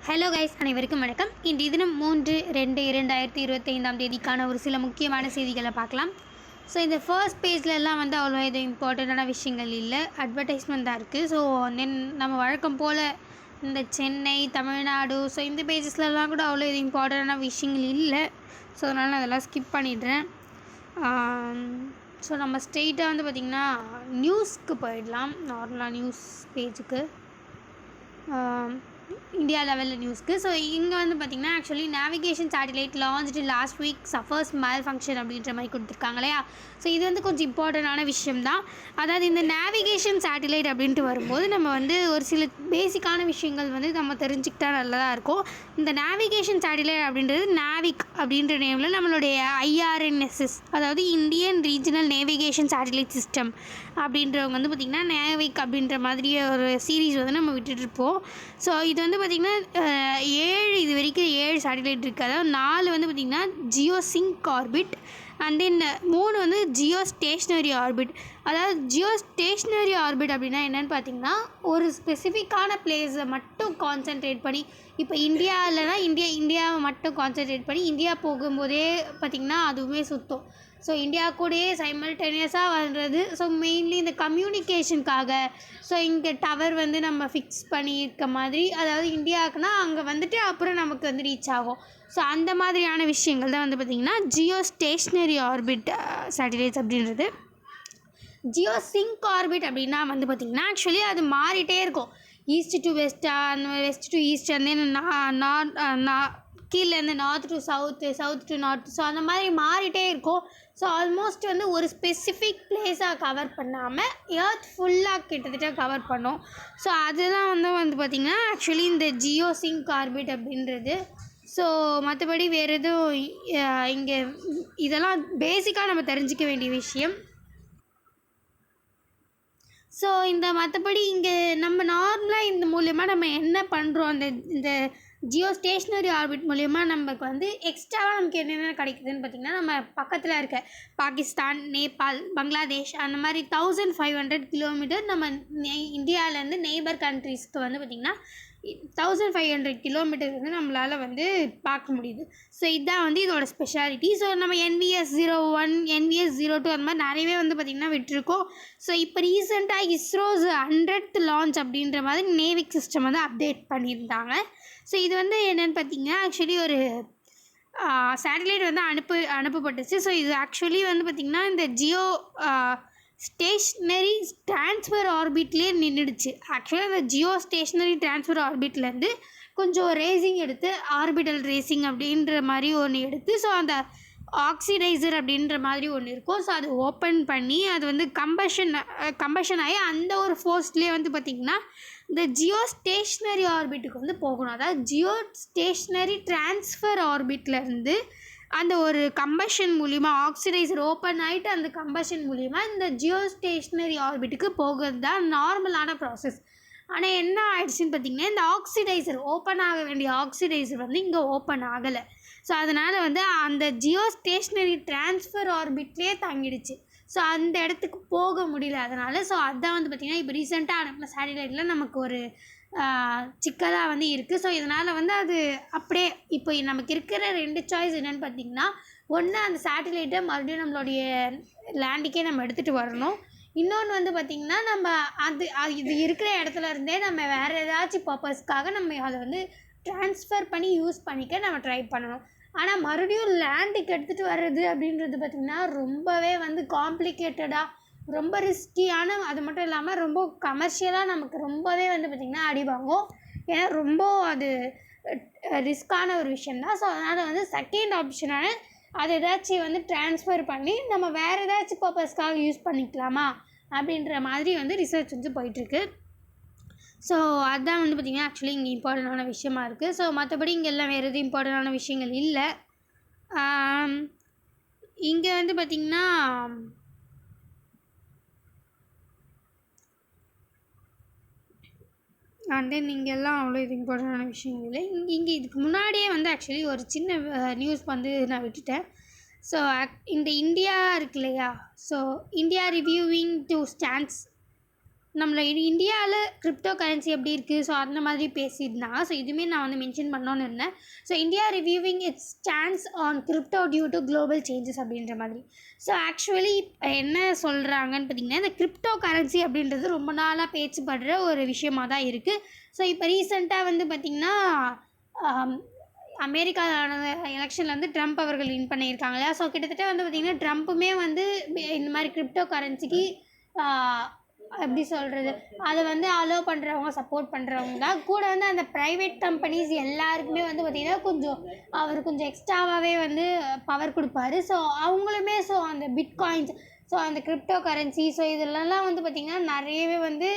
Hello guys, அனைவருக்கும் வணக்கம். இன்று தினம் 3/2/2025 ஒரு சில முக்கியமான செய்திகளை பார்க்கலாம். ஸோ இந்த ஃபர்ஸ்ட் பேஜ்லலாம் அவ்வளோ எதுவும் இம்பார்ட்டண்ட்டான விஷயங்கள் இல்லை, அட்வர்டைஸ்மெண்ட் தான் இருக்குது. ஸோ தென் நம்ம வழக்கம் போல் இந்த சென்னை, தமிழ்நாடு, ஸோ இந்த பேஜஸ்லலாம் கூட அவ்வளோ எதுவும் இம்பார்ட்டண்ட்டான விஷயங்கள் இல்லை. ஸோ அதனால் நான் அதெல்லாம் ஸ்கிப் பண்ணிடுறேன். ஸோ நம்ம ஸ்ட்ரெயிட்டாக பார்த்திங்கன்னா நியூஸ்க்கு போயிடலாம். நார்மலாக நியூஸ் பேஜுக்கு, இந்தியா லெவலில் நியூஸ்க்கு. ஸோ இங்கே பார்த்திங்கன்னா actually navigation satellite launched last week suffers மேல் ஃபங்க்ஷன் அப்படின்ற மாதிரி கொடுத்துருக்காங்க இல்லையா. ஸோ இது கொஞ்சம் இம்பார்ட்டண்டான விஷயம் தான். அதாவது இந்த நேவிகேஷன் சேட்டிலைட் அப்படின்ட்டு வரும்போது நம்ம ஒரு சில பேசிக்கான விஷயங்கள் நம்ம தெரிஞ்சுக்கிட்டா நல்லதாக இருக்கும். இந்த நேவிகேஷன் சேட்டிலைட் அப்படின்றது நாவிக் அப்படின்ற நேமில் நம்மளுடைய IRNSS, அதாவது Indian regional navigation satellite system அப்படின்றவங்க பார்த்திங்கன்னா நேவிக் அப்படின்ற மாதிரி ஒரு சீரீஸ் நம்ம விட்டுட்டுருப்போம். ஸோ இது பார்த்திங்கன்னா 7 வரைக்கும் 7 சேட்டிலைட் இருக்குது. அதாவது 4 பார்த்திங்கன்னா geosync orbit, and then 3 geostationary orbit. அதாவது ஜியோ ஸ்டேஷ்னரி ஆர்பிட் அப்படின்னா என்னென்னு பார்த்திங்கன்னா ஒரு ஸ்பெசிஃபிக்கான பிளேஸை மட்டும் கான்சென்ட்ரேட் பண்ணி, இப்போ இந்தியாவில்னா இந்தியாவை மட்டும் கான்சென்ட்ரேட் பண்ணி இந்தியா போகும்போதே பார்த்திங்கன்னா அதுவுமே சுற்றும். ஸோ இந்தியா கூடயே சைமல்டேனியஸாக வர்றது. ஸோ மெயின்லி இந்த கம்யூனிகேஷனுக்காக. ஸோ இங்கே டவர் நம்ம ஃபிக்ஸ் பண்ணியிருக்க மாதிரி, அதாவது இந்தியாவுக்குனா அங்கே அப்புறம் நமக்கு ரீச் ஆகும். ஸோ அந்த மாதிரியான விஷயங்கள் தான் பார்த்திங்கன்னா ஜியோ ஸ்டேஷ்னரி ஆர்பிட் சேட்டிலைட்ஸ் அப்படின்றது. ஜியோ சிங்க் ஆர்பிட் அப்படின்னா பார்த்திங்கன்னா ஆக்சுவலி அது மாறிட்டே இருக்கும். ஈஸ்ட் டு வெஸ்ட்டாக, அந்த வெஸ்ட் டு ஈஸ்ட், அந்த கீழேருந்து north to south, south to north. So அந்த மாதிரி மாறிட்டே இருக்கும். ஸோ ஆல்மோஸ்ட் ஒரு ஸ்பெசிஃபிக் பிளேஸாக கவர் பண்ணாமல் எர்த் ஃபுல்லாக கிட்டத்தட்ட கவர் பண்ணோம். ஸோ அதுதான் பார்த்திங்கன்னா ஆக்சுவலி இந்த ஜியோ சிங்க் ஆர்பிட் அப்படின்றது. ஸோ மற்றபடி வேறு எதுவும் இங்கே இதெல்லாம் பேசிக்காக நம்ம தெரிஞ்சிக்க வேண்டிய விஷயம். ஸோ மற்றபடி இங்கே நம்ம நார்மலாக இந்த மூலயமா நம்ம என்ன பண்ணுறோம், இந்த ஜியோ ஸ்டேஷ்னரி ஆர்பிட் மூலயமா நமக்கு எக்ஸ்ட்ராவாக நமக்கு என்னென்ன கிடைக்குதுன்னு பார்த்திங்கன்னா, நம்ம பக்கத்தில் இருக்க பாகிஸ்தான், நேபாள், பங்களாதேஷ் அந்த மாதிரி 1500 கிலோமீட்டர் நம்ம இந்தியாவிலேருந்து நெய்பர் கண்ட்ரீஸ்க்கு பார்த்திங்கன்னா 1500 கிலோமீட்டர் நம்மளால் பார்க்க முடியுது. ஸோ இதுதான் இதோட ஸ்பெஷாலிட்டி. ஸோ நம்ம NVS 01, NVS 02 அந்த மாதிரி நிறையவே பார்த்திங்கன்னா விட்டுருக்கோம். ஸோ இப்போ ரீசெண்டாக இஸ்ரோஸ் 100th லான்ச் அப்படின்ற மாதிரி நேவிக் சிஸ்டம் அப்டேட் பண்ணியிருந்தாங்க. ஸோ இது என்னென்னு பார்த்திங்கன்னா ஆக்சுவலி ஒரு சேட்டலைட் அனுப்பப்பட்டுச்சு. ஸோ இது ஆக்சுவலி பார்த்திங்கன்னா இந்த ஜியோ ஸ்டேஷ்னரி ட்ரான்ஸ்ஃபர் ஆர்பிட்லேயே நின்றுடுச்சு. ஆக்சுவலாக இந்த ஜியோ ஸ்டேஷ்னரி ட்ரான்ஸ்ஃபர் ஆர்பிட்லேருந்து கொஞ்சம் ரேசிங் எடுத்து, ஆர்பிட்டல் ரேசிங் அப்படின்ற மாதிரி ஒன்று எடுத்து, ஸோ அந்த ஆக்சிடைசர் அப்படின்ற மாதிரி ஒன்று இருக்கும். ஸோ அது ஓப்பன் பண்ணி அது கம்பஷன் ஆகி அந்த ஒரு ஃபோர்ஸ்லேயே பார்த்திங்கன்னா இந்த ஜியோ ஸ்டேஷ்னரி ஆர்பிட்டுக்கு போகணும். அதாவது ஜியோ ஸ்டேஷ்னரி ட்ரான்ஸ்ஃபர் ஆர்பிட்லேருந்து அந்த ஒரு கம்பஷன் மூலிமா ஆக்சிடைசர் ஓப்பன் ஆகிட்டு அந்த கம்பஷன் மூலிமா இந்த ஜியோ ஸ்டேஷ்னரி ஆர்பிட்டுக்கு போகிறது தான் நார்மலான ப்ராசஸ். ஆனால் என்ன ஆயிடுச்சுன்னு பார்த்திங்கன்னா, இந்த ஆக்சிடைசர் ஓப்பன் ஆக வேண்டிய ஆக்சிடைசர் இங்கே ஓப்பன் ஆகலை. ஸோ அதனால் அந்த ஜியோ ஸ்டேஷ்னரி ட்ரான்ஸ்ஃபர் ஆர்பிட்லேயே தங்கிடுச்சு. ஸோ அந்த இடத்துக்கு போக முடியல அதனால். ஸோ அதுதான் பார்த்திங்கன்னா இப்போ ரீசெண்டாக அனுப்பின சேட்டலைட்டில் நமக்கு ஒரு சிக்கலாக இருக்குது. ஸோ இதனால் அது அப்படியே இப்போ நமக்கு இருக்கிற 2 சாய்ஸ் என்னென்னு பார்த்திங்கன்னா, ஒன்று அந்த சேட்டலைட்டை மறுபடியும் நம்மளுடைய லேண்டுக்கே நம்ம எடுத்துகிட்டு வரணும். இன்னொன்று பார்த்திங்கன்னா நம்ம இது இருக்கிற இடத்துல இருந்தே நம்ம வேறு ஏதாச்சும் பர்பஸ்க்காக நம்ம அதை ட்ரான்ஸ்ஃபர் பண்ணி யூஸ் பண்ணிக்க நம்ம ட்ரை பண்ணணும். ஆனால் மறுபடியும் லேண்டுக்கு எடுத்துகிட்டு வர்றது அப்படின்றது பார்த்திங்கன்னா ரொம்பவே காம்ப்ளிகேட்டடாக, ரொம்ப ரிஸ்கியான, அது மட்டும் இல்லாமல் ரொம்ப கமர்ஷியலாக நமக்கு ரொம்பவே பார்த்திங்கன்னா அடி வாங்கும். ஏன்னா ரொம்ப அது ரிஸ்க்கான ஒரு விஷயந்தான். ஸோ அதனால் செகண்ட் ஆப்ஷனான அது ஏதாச்சும் ட்ரான்ஸ்ஃபர் பண்ணி நம்ம வேறு ஏதாச்சும் பர்பஸ்க்காக யூஸ் பண்ணிக்கலாமா அப்படின்ற மாதிரி ரிசர்ச் போயிட்டுருக்கு. ஸோ அதுதான் பார்த்திங்கன்னா ஆக்சுவலி இங்கே இம்பார்ட்டண்டான விஷயமா இருக்குது. ஸோ மற்றபடி இங்கே எல்லாம் வேறு எதுவும் இம்பார்ட்டண்டான விஷயங்கள் இல்லை. இங்கே பார்த்திங்கன்னா அண்ட் தென் இங்கெல்லாம் அவ்வளோ இது இம்பார்ட்டண்டான விஷயங்கள் இல்லை. இங்கே இதுக்கு முன்னாடியே ஆக்சுவலி ஒரு சின்ன நியூஸ் நான் விட்டுட்டேன். ஸோ இந்த இந்தியா இருக்கு இல்லையா, so India reviewing to stands நம்மள இந்தியாவில் கிரிப்டோ கரன்சி எப்படி இருக்குது, ஸோ அந்த மாதிரி பேசியிருந்தாங்க. ஸோ இதுவுமே நான் வந்து மென்ஷன் பண்ணணும்னு இருந்தேன். So India reviewing its stands on crypto due to global changes அப்படின்ற மாதிரி. ஸோ ஆக்சுவலி என்ன சொல்கிறாங்கன்னு பார்த்தீங்கன்னா, இந்த கிரிப்டோ கரன்சி அப்படின்றது ரொம்ப நாளாக பேச்சுப்படுற ஒரு விஷயமாக தான் இருக்குது. ஸோ இப்போ ரீசெண்டாக வந்து பார்த்திங்கன்னா அமெரிக்கா எலெக்ஷனில் வந்து ட்ரம்ப் அவர்கள் வின் பண்ணியிருக்காங்க இல்லையா. ஸோ கிட்டத்தட்ட வந்து பார்த்திங்கன்னா ட்ரம்ப்புமே வந்து இந்த மாதிரி கிரிப்டோ கரன்சிக்கு எப்படி சொல்கிறது, அதை வந்து அலோவ் பண்ணுறவங்க சப்போர்ட் பண்ணுறவங்க தான். கூட வந்து அந்த ப்ரைவேட் கம்பெனிஸ் எல்லாருக்குமே வந்து பார்த்திங்கன்னா அவர் கொஞ்சம் எக்ஸ்ட்ராவாகவே வந்து பவர் கொடுப்பாரு. ஸோ அவங்களுமே அந்த பிட்காயின்ஸ், ஸோ அந்த கிரிப்டோ கரன்சி, ஸோ இதெல்லாம் வந்து பார்த்திங்கன்னா நிறையவே வந்து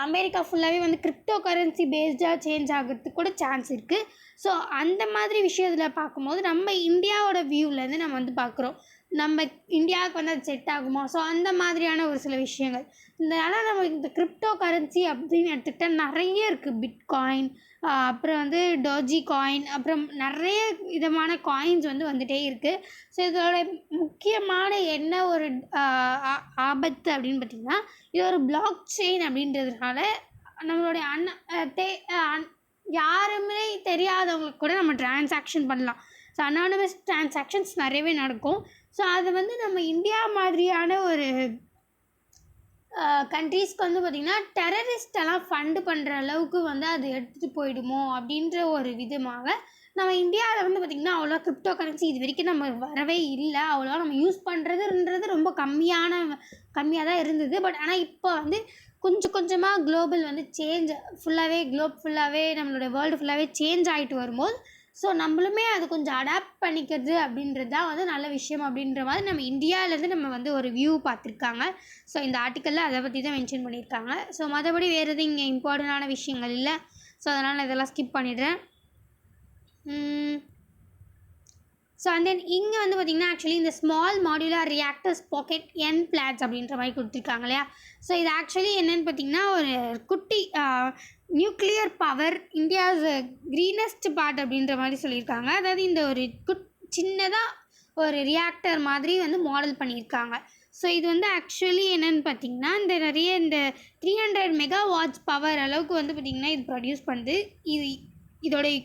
அமெரிக்கா ஃபுல்லாகவே வந்து கிரிப்டோ கரன்சி பேஸ்டாக சேஞ்ச் ஆகிறதுக்கு கூட சான்ஸ் இருக்குது. ஸோ அந்த மாதிரி விஷயத்தில் பார்க்கும்போது நம்ம இந்தியாவோட வியூவிலேருந்து நம்ம வந்து பார்க்குறோம், நம்ம இந்தியாவுக்கு வந்து அது செட் ஆகுமா, ஸோ அந்த மாதிரியான ஒரு சில விஷயங்கள். இதனால் நம்ம இந்த கிரிப்டோ கரன்சி அப்படின்னு எடுத்துக்கிட்டால் நிறைய இருக்குது. பிட்காயின், அப்புறம் வந்து டோஜி காயின், அப்புறம் நிறைய விதமான காயின்ஸ் வந்து வந்துகிட்டே இருக்குது. ஸோ இதோட முக்கியமான என்ன ஒரு ஆபத்து அப்படின்னு பார்த்திங்கன்னா, இது ஒரு பிளாக் செயின் அப்படின்றதுனால நம்மளுடைய யாருமே தெரியாதவங்களுக்கு கூட நம்ம டிரான்சாக்ஷன் பண்ணலாம். ஸோ அனானமஸ் டிரான்சாக்ஷன்ஸ் நிறையவே நடக்கும். ஸோ அது வந்து நம்ம இந்தியா மாதிரியான ஒரு கண்ட்ரீஸ்க்கு வந்து பார்த்திங்கன்னா டெரரிஸ்டெல்லாம் ஃபண்டு பண்ணுற அளவுக்கு வந்து அது எடுத்துகிட்டு போயிடுமோ அப்படின்ற ஒரு விதமாக நம்ம இந்தியாவில் வந்து பார்த்திங்கன்னா அவ்வளோ கிரிப்டோ கரன்சி இது வரைக்கும் நம்ம வரவே இல்லை. அவ்வளோவா நம்ம யூஸ் பண்ணுறதுன்றது ரொம்ப கம்மியாக தான் இருந்தது. பட் ஆனால் இப்போ வந்து கொஞ்சம் கொஞ்சமாக குளோபல் வந்து குளோப் ஃபுல்லாகவே நம்மளோட வேர்ல்டு ஃபுல்லாகவே சேஞ்ச் ஆகிட்டு வரும்போது, ஸோ நம்மளுமே அது கொஞ்சம் அடாப்ட் பண்ணிக்கிறது அப்படின்றது தான் வந்து நல்ல விஷயம் அப்படின்ற மாதிரி நம்ம இந்தியாவிலேருந்து நம்ம வந்து ஒரு வியூ பார்த்துருக்காங்க. ஸோ இந்த ஆர்டிக்கலில் அதை பற்றி தான் மென்ஷன் பண்ணியிருக்காங்க. ஸோ மற்றபடி வேறு எதுவும் இங்கே இம்பார்ட்டண்டான விஷயங்கள் இல்லை. ஸோ அதனால் நான் இதெல்லாம் ஸ்கிப் பண்ணிடுறேன். ஸோ அண்ட் தென் இங்கே வந்து பார்த்திங்கன்னா ஆக்சுவலி இந்த ஸ்மால் மாடுலர் ரியாக்டர்ஸ் பாக்கெட் என் பிளாட்ஸ் அப்படின்ற மாதிரி கொடுத்துருக்காங்க இல்லையா. ஸோ இது ஆக்சுவலி என்னென்னு பார்த்திங்கன்னா ஒரு குட்டி நியூக்ளியர் பவர் இந்தியாஸ் க்ரீனஸ்ட் பார்ட் அப்படின்ற மாதிரி சொல்லியிருக்காங்க. அதாவது இந்த ஒரு சின்னதாக ஒரு ரியாக்டர் மாதிரி வந்து மாடல் பண்ணியிருக்காங்க. ஸோ இது வந்து ஆக்சுவலி என்னென்னு பார்த்திங்கன்னா இந்த 300 மெகாவாட்ஸ் பவர் அளவுக்கு வந்து பார்த்திங்கன்னா இது ப்ரொடியூஸ் பண்ணுது. இதோடைய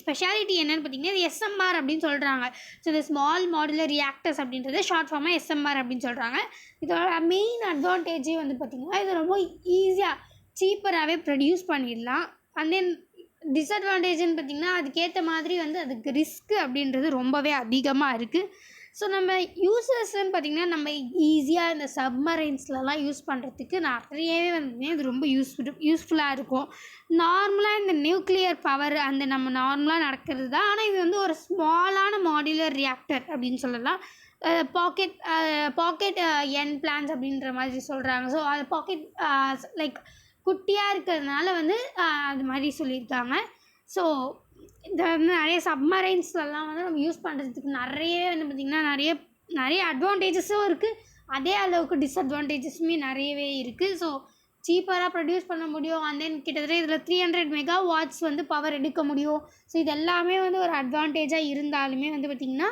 ஸ்பெஷாலிட்டி என்னென்னு பார்த்திங்கன்னா இது எஸ்எம்ஆர் அப்படின்னு சொல்கிறாங்க. ஸோ இந்த ஸ்மால் மாடுலர் ரியாக்டர்ஸ் அப்படின்றது ஷார்ட் ஃபார்மாக எஸ்எம்ஆர் அப்படின்னு சொல்கிறாங்க. இதோட மெயின் அட்வான்டேஜே வந்து பார்த்திங்கன்னா இது ரொம்ப ஈஸியாக சீப்பராகவே ப்ரொடியூஸ் பண்ணிடலாம். அண்ட் தென் டிஸ்அட்வான்டேஜ்னு பார்த்திங்கன்னா அதுக்கேற்ற மாதிரி வந்து அதுக்கு ரிஸ்க்கு அப்படின்றது ரொம்பவே அதிகமாக இருக்குது. ஸோ நம்ம யூசர்ஸ்ன்னு பார்த்திங்கன்னா நம்ம ஈஸியாக இந்த சப்மரைன்ஸ்லலாம் யூஸ் பண்ணுறதுக்கு நிறையவே வந்து இது ரொம்ப யூஸ்ஃபுல்லாக இருக்கும். நார்மலாக இந்த நியூக்ளியர் பவர் அந்த நம்ம நார்மலாக நடக்கிறது தான். ஆனால் இது வந்து ஒரு ஸ்மாலான மாடுலர் ரியாக்டர் அப்படின்னு சொல்லலாம். பாக்கெட் என் பிளான்ஸ் அப்படின்ற மாதிரி சொல்கிறாங்க. ஸோ அது பாக்கெட் லைக் குட்டியாக இருக்கிறதுனால வந்து அது மாதிரி சொல்லியிருக்காங்க. ஸோ இந்த வந்து நிறைய சப்மரைன்ஸ்லாம் வந்து நம்ம யூஸ் பண்ணுறதுக்கு நிறைய வந்து பார்த்திங்கன்னா நிறைய அட்வான்டேஜஸும் இருக்குது. அதே அளவுக்கு டிஸ்அட்வான்டேஜஸுமே நிறையவே இருக்குது. ஸோ சீப்பராக ப்ரொடியூஸ் பண்ண முடியும். அண்ட் தென் கிட்டத்தட்ட இதில் 300 மெகாவாட்ஸ் வந்து பவர் எடுக்க முடியும். ஸோ இது எல்லாமே வந்து ஒரு அட்வான்டேஜாக இருந்தாலுமே வந்து பார்த்திங்கன்னா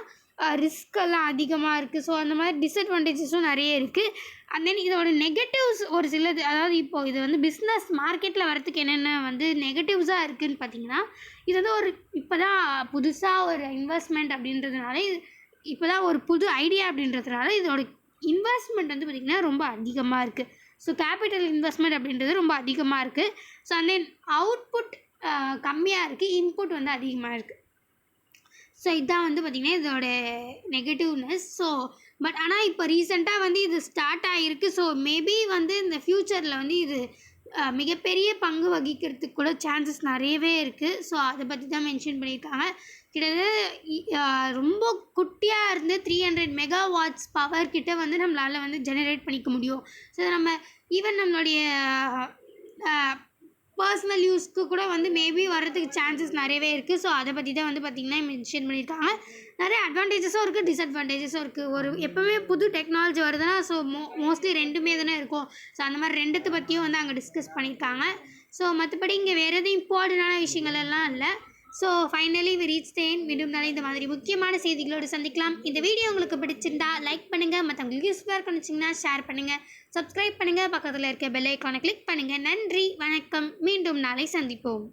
ரிஸ்கெல்லாம் அதிகமாக இருக்குது. ஸோ அந்த மாதிரி டிஸ்அட்வான்டேஜஸும் நிறைய இருக்குது. அண்ட் தென் இதோட நெகட்டிவ்ஸ் ஒரு சிலது, அதாவது இப்போது இது வந்து பிஸ்னஸ் மார்க்கெட்டில் வரத்துக்கு என்னென்ன வந்து நெகட்டிவ்ஸாக இருக்குதுன்னு பார்த்திங்கன்னா, இது வந்து இப்போ தான் புதுசாக ஒரு இன்வெஸ்ட்மெண்ட் அப்படின்றதுனால இப்போ தான் ஒரு புது ஐடியா அப்படின்றதுனால இதோட இன்வெஸ்ட்மெண்ட் வந்து பார்த்திங்கன்னா ரொம்ப அதிகமாக இருக்குது. ஸோ கேபிட்டல் இன்வெஸ்ட்மெண்ட் அப்படின்றது ரொம்ப அதிகமாக இருக்குது. ஸோ அண்ட் தென் அவுட்புட் கம்மியாக இருக்குது, இன்புட் வந்து அதிகமாக இருக்குது. ஸோ இதுதான் வந்து பார்த்திங்கன்னா இதோட நெகட்டிவ்னஸ். ஸோ பட் ஆனால் இப்போ ரீசெண்டாக வந்து இது ஸ்டார்ட் ஆகிருக்கு. ஸோ மேபி வந்து இந்த ஃப்யூச்சரில் வந்து இது மிகப்பெரிய பங்கு வகிக்கிறதுக்கு கூட சான்சஸ் நிறையவே இருக்குது. ஸோ அதை பற்றி தான் மென்ஷன் பண்ணியிருக்காங்க. கிட்டத்தட்ட ரொம்ப குட்டியாக இருந்து 300 மெகாவாட்ஸ் பவர் கிட்ட வந்து நம்மளால் வந்து ஜெனரேட் பண்ணிக்க முடியும். ஸோ நம்ம ஈவன் நம்மளுடைய பர்சனல் யூஸ்க்கு கூட வந்து மேபி வரதுக்கு சான்சஸ் நிறையவே இருக்குது. ஸோ அதை பற்றி தான் வந்து பார்த்திங்கன்னா மென்ஷன் பண்ணியிருக்காங்க. நிறைய அட்வான்டேஜஸும் இருக்குது, டிஸ்அட்வான்டேஜஸும் இருக்குது. எப்போவுமே புது டெக்னாலஜி வருதுன்னா ஸோ மோஸ்ட்லி ரெண்டுமே தானே இருக்கும். ஸோ அந்த மாதிரி ரெண்டுத்தை பற்றியும் வந்து அங்கே டிஸ்கஸ் பண்ணியிருக்காங்க. ஸோ மற்றபடி இங்கே வேறு எதுவும் இம்பார்ட்டண்டான விஷயங்கள் எல்லாம் இல்லை. So finally we reach the end. மீண்டும் நாளை இந்த மாதிரி முக்கியமான செய்திகளோடு சந்திக்கலாம். இந்த வீடியோ உங்களுக்கு பிடிச்சிருந்தா லைக் பண்ணுங்கள், மற்றவங்களுக்கு யூஸ்ஃபுல்லாக பண்ணிச்சிங்கன்னா ஷேர் பண்ணுங்கள், சப்ஸ்கிரைப் பண்ணுங்கள், பக்கத்தில் இருக்க பெல் ஐக்கானை கிளிக் பண்ணுங்கள். நன்றி, வணக்கம். மீண்டும் நாளை சந்திப்போம்.